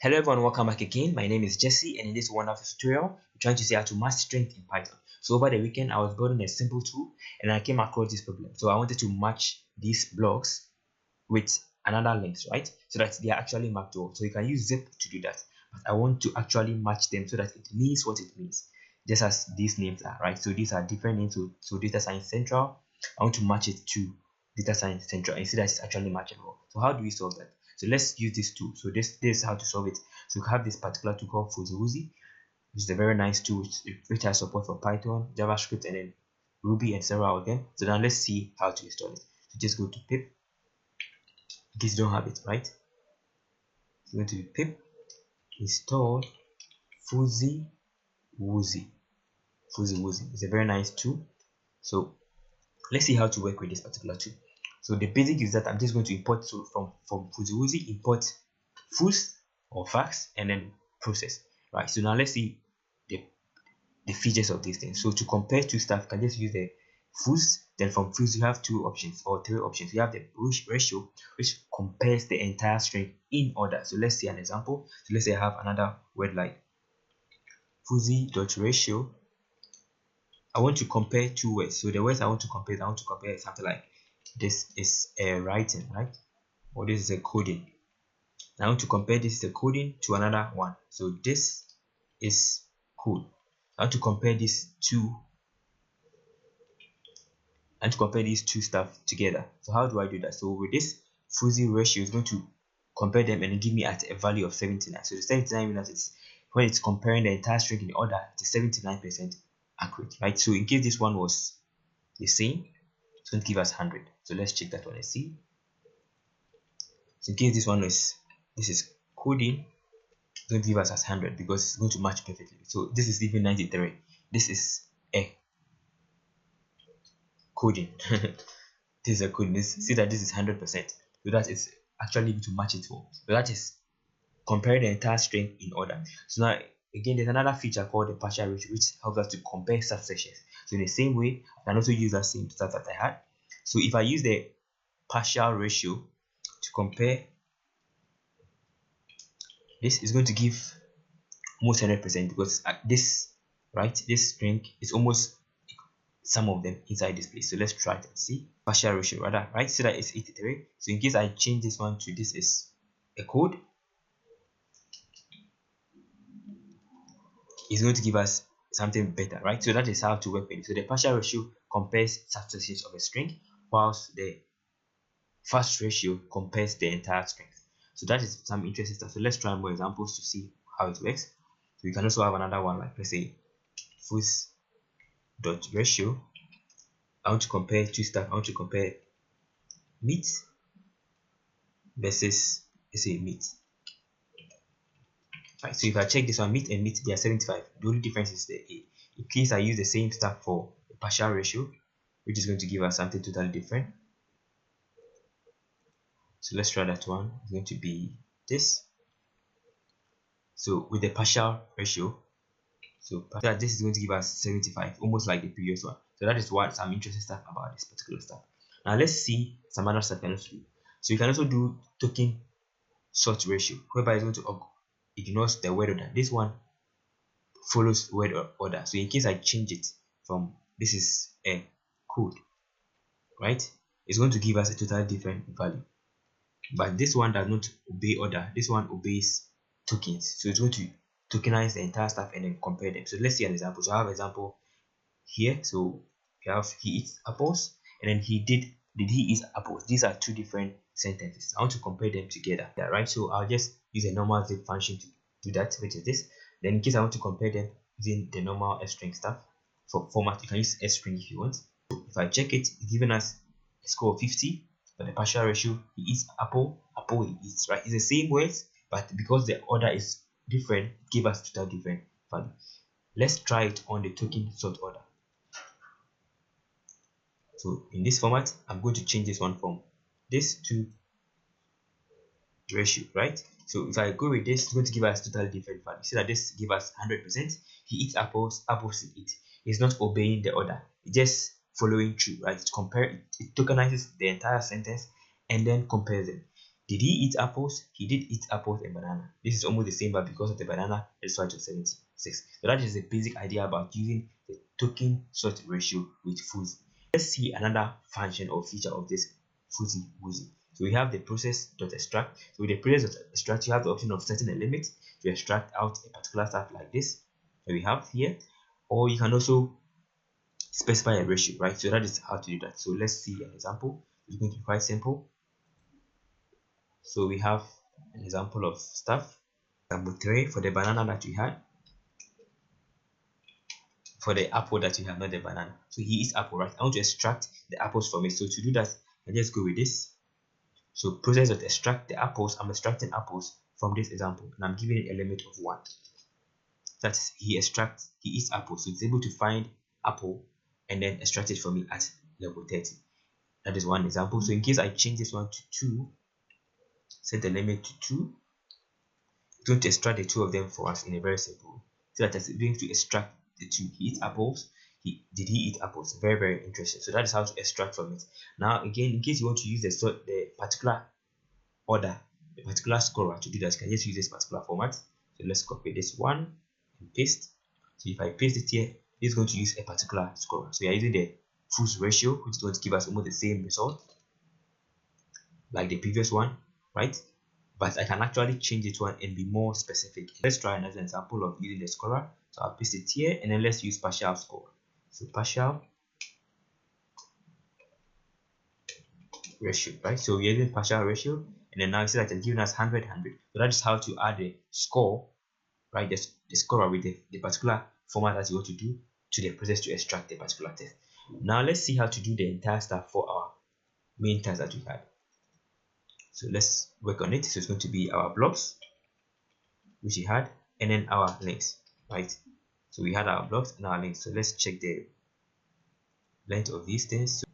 Hello everyone, welcome back again. My name is Jesse, and in this wonderful tutorial, we're trying to see how to match strings in Python. So over the weekend, I was building a simple tool and I came across this problem. So I wanted to match these blocks with another length, right? So that they are actually mapped well. So you can use zip to do that. But I want to actually match them so that it means what it means, just as these names are, right? So these are different names. So data science central, I want to match it to data science central and see that it's actually matchable. So how do we solve that? So let's use this tool. So this is how to solve it. So we have this particular tool called Fuzzywuzzy, which is a very nice tool which has support for Python, JavaScript, and then Ruby and several of them. So now let's see how to install it. So just go to pip. In case you don't have it, right? So go to pip install Fuzzywuzzy. Fuzzywuzzy is a very nice tool. So let's see how to work with this particular tool. So the basic is that I'm just going to import, so from Fuzzywuzzy, import fuzz or fax and then process, right? So now let's see the features of these things. So to compare two stuff, you can just use the fuzz. Then from fuzz you have two options or three options. You have the ratio, which compares the entire string in order. So let's see an example. So let's say I have another word like fuzzy.ratio. I want to compare two words. So the words I want to compare something like this is a writing, right? Or this is a coding. I want to compare this is a coding to another one. So this is code. I want to compare these two stuff together. So how do I do that? So with this fuzzy ratio is going to compare them and give me at a value of 79. So the 79 means it's when it's comparing the entire string in order, it is 79% accurate, right? So in case this one was the same, it's going to give us 100. So let's check that one and see. So in case this is coding, it's going to give us as 100 because it's going to match perfectly. So this is even 93. This is a coding. This is a coding. See that this is 100%. So that is actually to match it well. So that is comparing the entire string in order. So now again, there's another feature called the partial ratio, which helps us to compare subsections. So in the same way, I can also use that same stuff that I had. So if I use the partial ratio to compare, this is going to give almost 100% because this string is almost some of them inside this place. So let's try it and see. Partial ratio rather, right? So that it's 83. So in case I change this one to this is a code, it's going to give us something better, right? So that is how to work with it. So the partial ratio compares subsections of a string, whilst the fast ratio compares the entire string. So that is some interesting stuff. So let's try more examples to see how it works. So we can also have another one like, let's say fuzz.ratio. I want to compare two stuff. I want to compare meat versus, let's say, meat. Right, so if I check this one, meat and meat, they are 75. The only difference is the A. In case I use the same stuff for the partial ratio, which is going to give us something totally different. So let's try that one. It's going to be this. So with the partial ratio, so that this is going to give us 75, almost like the previous one. So that is what some interesting stuff about this particular stuff. Now let's see some other stuff you can also do. So you can also do token sort ratio, whereby it's going to ignores the word order. This one follows word order. So in case I change it from this is a code, right? It's going to give us a totally different value. But this one does not obey order. This one obeys tokens. So it's going to tokenize the entire stuff and then compare them. So let's see an example. So I have an example here. So we have he eats apples, and then did he eat apples. These are two different sentences. I want to compare them together. Yeah, right? So I'll just use a normal zip function to do that, which is this. Then in case I want to compare them using the normal string stuff for format, you can use string if you want. So if I check it, it's giving us a score of 50. But the partial ratio, he eats apple, he eats, right? It's the same words, but because the order is different, give us total different value. Let's try it on the token sort order. So in this format, I'm going to change this one from this to ratio, right? So if I go with this, it's going to give us totally different value. See that this give us 100%. He eats apples, he eats. It's not obeying the order. It's just following through, right? It tokenizes the entire sentence and then compares them. Did he eat apples? He did eat apples and banana. This is almost the same, but because of the banana, it's why to 76. So that is the basic idea about using the token sort ratio with Fuzzy. Let's see another function or feature of this Fuzzywuzzy. So we have the process.extract. So with the process.extract, you have the option of setting a limit to extract out a particular stuff like this that we have here, or you can also specify a ratio, right? So that is how to do that. So let's see an example. It's going to be quite simple. So we have an example of stuff. Example 3 for the banana that we had. For the apple that we have, not the banana. So he eats apple, right? I want to extract the apples from it. So to do that, I just go with this. So process.extract the apples. I'm extracting apples from this example, and I'm giving it a limit of 1. That's he eats apples. So it's able to find apple and then extract it from me at level 30. That is one example. So in case I change this one to 2, set the limit to 2, it's going to extract the 2 of them for us in a very simple. So that it's going to extract the 2. He eats apples. Did he eat apples? Very, very interesting. So that is how to extract from it. Now again, in case you want to use the particular order, the particular scorer to do that, you can just use this particular format. So let's copy this one and paste. So if I paste it here, it's going to use a particular scorer. So we are using the Fuzz ratio, which is going to give us almost the same result like the previous one, right? But I can actually change this one and be more specific. Let's try another example of using the scorer. So I'll paste it here, and then let's use partial score. So partial ratio, right? So we're using partial ratio, and then now you see that it's giving us 100, 100. So that is how to add the score, right? The scorer with the particular format that you want to do to the process to extract the particular test. Now let's see how to do the entire stuff for our main task that we had. So let's work on it. So it's going to be our blocks, which we had, and then our links, right? So we had our blocks and our links. So let's check the length of these things. So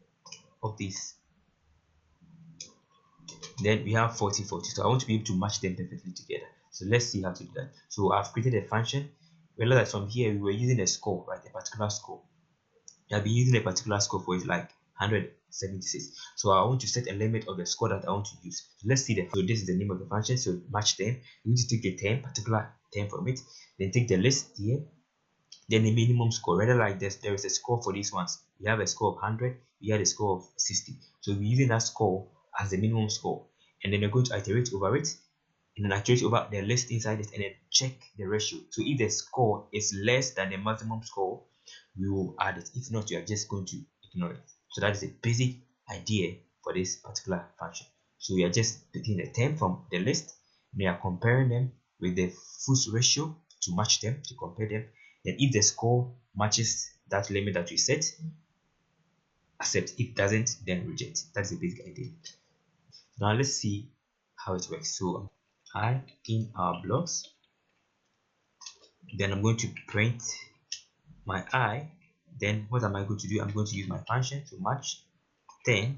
of these, then we have 40, 40. So I want to be able to match them perfectly together. So let's see how to do that. So I've created a function. Realize that from here we were using a score, right? A particular score. I've been using a particular score for it, like 176. So I want to set a limit of the score that I want to use. So let's see that. So this is the name of the function. So match 10. You need to take the 10, particular 10 from it. Then take the list here. Then the minimum score. Rather like this, there is a score for these ones. We have a score of 100. We have a score of 60. So we're using that score as the minimum score. And then we're going to iterate over it. And then iterate over the list inside it, and then check the ratio. So if the score is less than the maximum score, we will add it. If not, you are just going to ignore it. So that is a basic idea for this particular function. So we are just taking the 10 from the list, and we are comparing them with the Fuzz ratio to match them, to compare them. Then if the score matches that limit that we set, accept. If it doesn't, then reject. That's the basic idea. Now let's see how it works. So I in our blocks, then I'm going to print my I. Then what am I going to do? I'm going to use my function to match 10.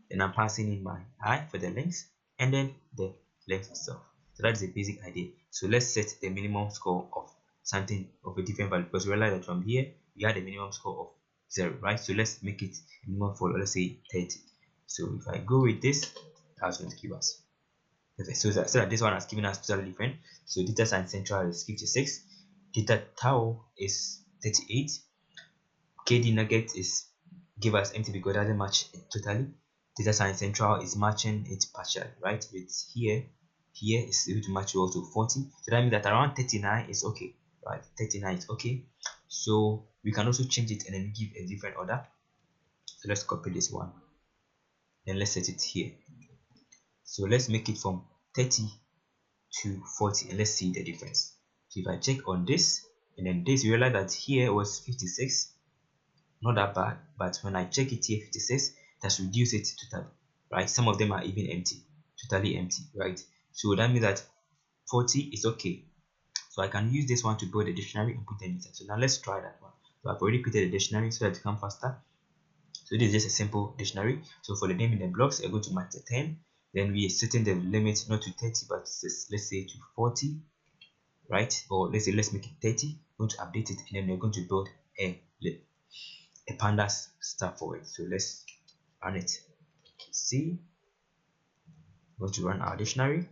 Then I'm passing in my I for the length, and then the length itself. So that's the basic idea. So let's set the minimum score of something of a different value, because we realize that from here we had a minimum score of 0, right? So let's make it minimum for, let's say, 30. So if I go with this, that's going to give us. Okay, so that this one has given us totally different. So data science central is 56, data tau is 38, KD nugget is give us empty because it doesn't match it totally. Data science central is matching it partially, right? With here is able to match also 40. So that means that around 39 is okay, right? 39 is okay. So we can also change it and then give a different order. So let's copy this one, then let's set it here. So let's make it from 30 to 40, and let's see the difference. So if I check on this and then this, you realize that here was 56, not that bad, but when I check it here, 56, that's reduced it totally, right? Some of them are even empty, totally empty, right? So that means that 40 is okay. So I can use this one to build a dictionary and put them inside. So now let's try that one. So I've already created a dictionary so that it comes faster. So this is just a simple dictionary. So for the name in the blocks, we're going to match the 10. Then we are setting the limit not to 30, but let's say to 40, right? Or let's make it 30. We're going to update it, and then we're going to build a pandas stuff for it. So let's run it. See, we're going to run our dictionary.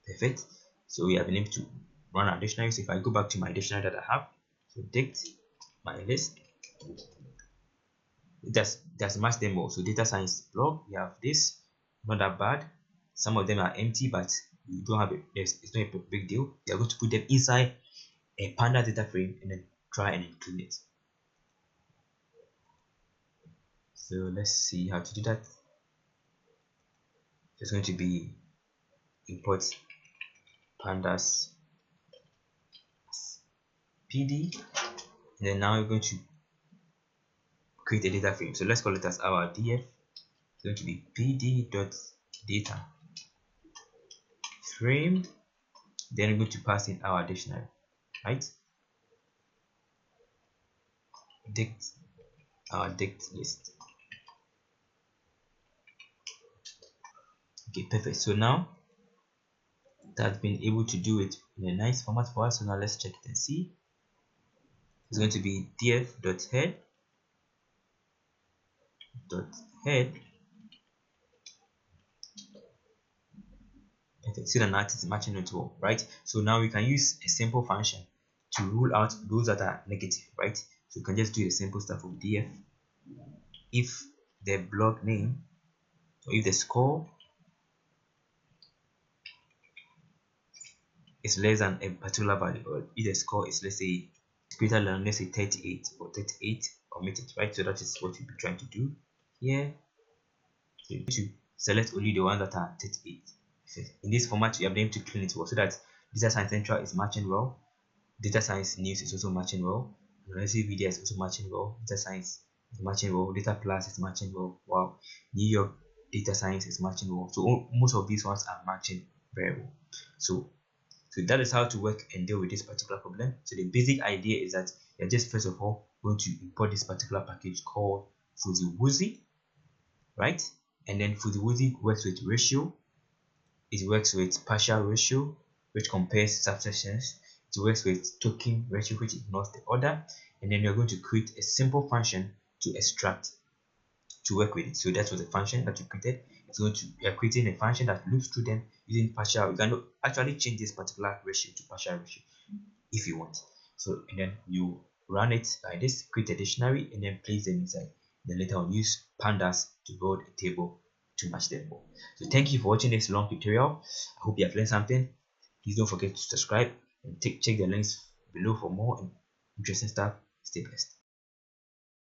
Perfect. So we have been able to run our dictionary. So if I go back to my dictionary that I have, so dict my list, that's matched them all. So data science blog, we have this, not that bad. Some of them are empty, but you don't have it. It's not a big deal. You're going to put them inside a Pandas data frame and then try and include it. So let's see how to do that. It's going to be import Pandas PD, and then now we're going to create a data frame. So let's call it as our df. It's going to be pd.data frame. Then we're going to pass in our dictionary, right? Dict our dict list. Okay, perfect. So now that's been able to do it in a nice format for us. So now let's check it and see. It's going to be df.head perfect. See that now it's matching it well, right? So now we can use a simple function to rule out those that are negative, right? So you can just do the simple stuff of df if the blog name, or if the score is less than a particular value, or if the score is, let's say, greater than, let's say, 38 or 38, omit it, right? So that is what we'll be trying to do here. So you should select only the ones that are 38. In this format, you are able to clean it well, so that data science central is matching well, data science news is also matching well, analysis media is also matching well, data science is matching well, data plus is matching well. Wow, New York data science is matching well. So most of these ones are matching very well. So that is how to work and deal with this particular problem. So the basic idea is that you're just first of all going to import this particular package called Fuzzywuzzy, right? And then Fuzzywuzzy works with ratio, it works with partial ratio, which compares subsections, it works with token ratio, which ignores the order, and then you're going to create a simple function to extract to work with it. So that was a function that you created. It's going to, you're creating a function that loops through them using partial. You can actually change this particular ratio to partial ratio if you want. So and then you run it like this, create a dictionary, and then place them inside. Then later on use pandas to build a table to match them all. So thank you for watching this long tutorial. I hope you have learned something. Please don't forget to subscribe and check the links below for more interesting stuff. Stay blessed.